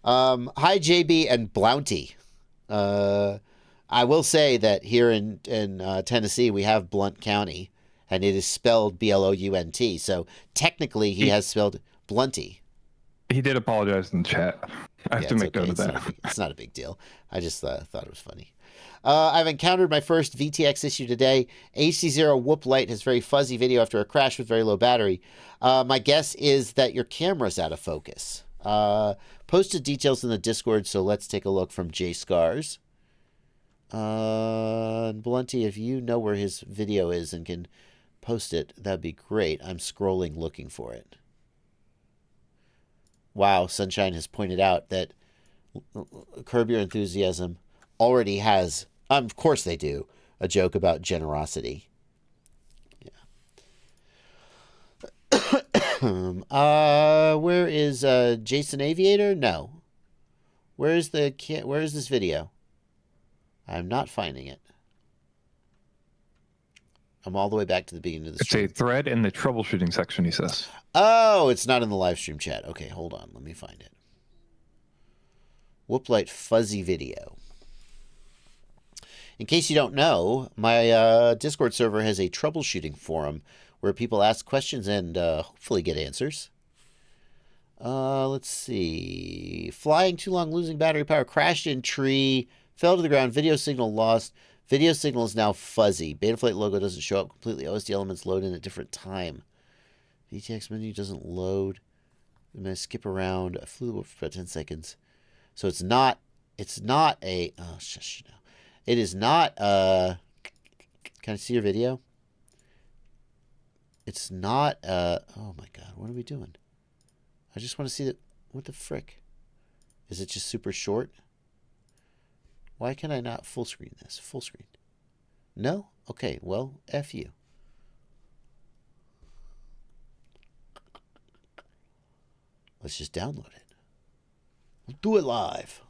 Hi, JB and Blounty. I will say that here in Tennessee, we have Blount County, and it is spelled Blount. So technically, he has spelled Blunty. He did apologize in the chat. I have to make note of that. It's not a big deal. I just thought it was funny. I've encountered my first VTX issue today. HDZero Whoop Light has very fuzzy video after a crash with very low battery. My guess is that your camera's out of focus. Posted details in the Discord, so let's take a look from J Scars. Blunty, if you know where his video is and can post it, that'd be great. I'm scrolling looking for it. Wow, Sunshine has pointed out that Curb Your Enthusiasm already has, of course they do, a joke about generosity. Yeah. Where is Jason Aviator? No. Where is this video? I'm not finding it. I'm all the way back to the beginning of the stream. It's a thread in the troubleshooting section, he says. Oh, it's not in the live stream chat. Okay, hold on. Let me find it. Whoop Light fuzzy video. In case you don't know, my Discord server has a troubleshooting forum where people ask questions and hopefully get answers. Let's see. Flying too long, losing battery power, crashed in tree, fell to the ground, video signal lost. Video signal is now fuzzy. Betaflight logo doesn't show up completely. OSD elements load in at different time. VTX menu doesn't load. I'm going to skip around. I flew for about 10 seconds. So it's not a, oh, shush, no. It is not, can I see your video? It's not, oh my God, what are we doing? I just want to see that, what the frick? Is it just super short? Why can I not full screen this? Full screen. No? Okay, well, F you. Let's just download it. We'll do it live.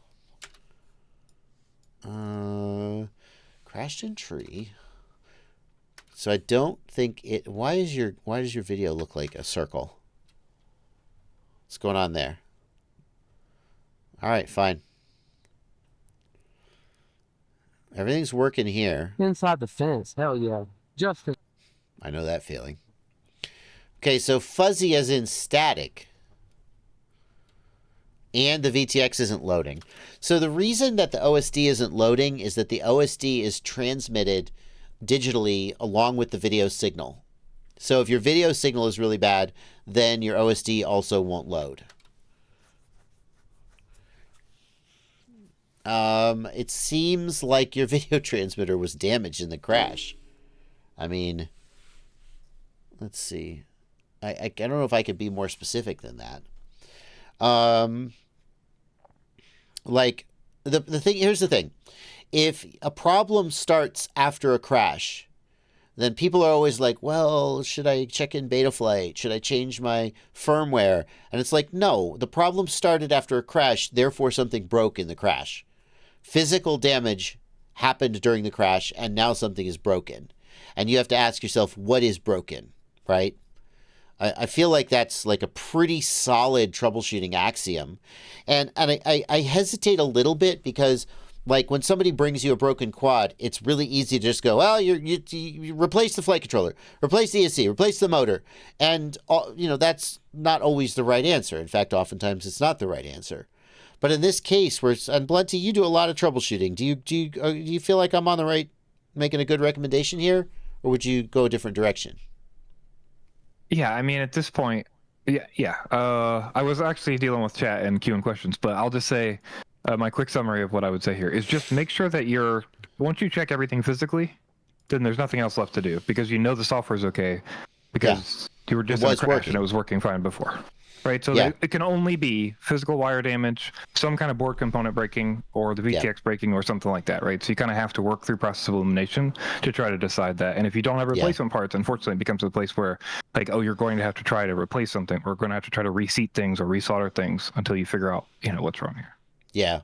Crashed in tree. So I don't think it. Why does your video look like a circle? What's going on there? All right, fine. Everything's working here. Inside the fence. Hell yeah. Just. I know that feeling. Okay, so fuzzy as in static. And the VTX isn't loading. So the reason that the OSD isn't loading is that the OSD is transmitted digitally along with the video signal. So if your video signal is really bad, then your OSD also won't load. It seems like your video transmitter was damaged in the crash. I mean, let's see. I don't know if I could be more specific than that. Like the thing, here's the thing. If a problem starts after a crash, then people are always like, well, should I check in Betaflight? Should I change my firmware? And it's like, no, the problem started after a crash, therefore something broke in the crash. Physical damage happened during the crash, and now something is broken. And you have to ask yourself, what is broken, right? I feel like that's like a pretty solid troubleshooting axiom. And I hesitate a little bit because, like, when somebody brings you a broken quad, it's really easy to just go, well, you replace the flight controller, replace the ESC, replace the motor. And, that's not always the right answer. In fact, oftentimes it's not the right answer. But in this case, and Blunty, you do a lot of troubleshooting. Do you feel like I'm on the right, making a good recommendation here? Or would you go a different direction? Yeah, I mean, at this point, yeah. I was actually dealing with chat and queuing questions, but I'll just say my quick summary of what I would say here is just make sure that once you check everything physically, then there's nothing else left to do because you know the software is okay because you were just in a crash and it was working fine before. Right, so it can only be physical wire damage, some kind of board component breaking, or the VTX breaking, or something like that, right? So you kind of have to work through process of elimination to try to decide that. And if you don't have replacement parts, unfortunately, it becomes a place where, like, oh, you're going to have to try to replace something, or going to have to try to reseat things or resolder things until you figure out, what's wrong here. Yeah.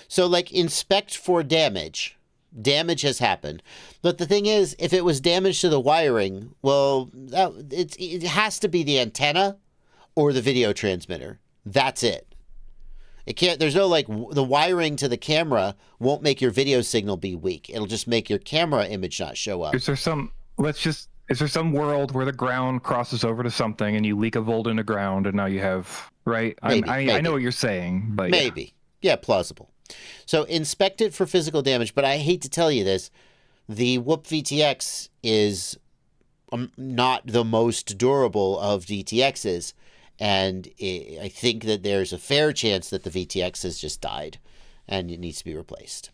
So, like, inspect for damage. Damage has happened. But the thing is, if it was damage to the wiring, well, it has to be the antenna or the video transmitter. That's it. It can't. There's no like the wiring to the camera won't make your video signal be weak. It'll just make your camera image not show up. Is there some world where the ground crosses over to something and you leak a volt into ground and now you have right? Maybe, I know what you're saying, but maybe. Yeah, plausible. So inspect it for physical damage, but I hate to tell you this, the Whoop VTX is not the most durable of DTXs, and I think that there's a fair chance that the VTX has just died and it needs to be replaced.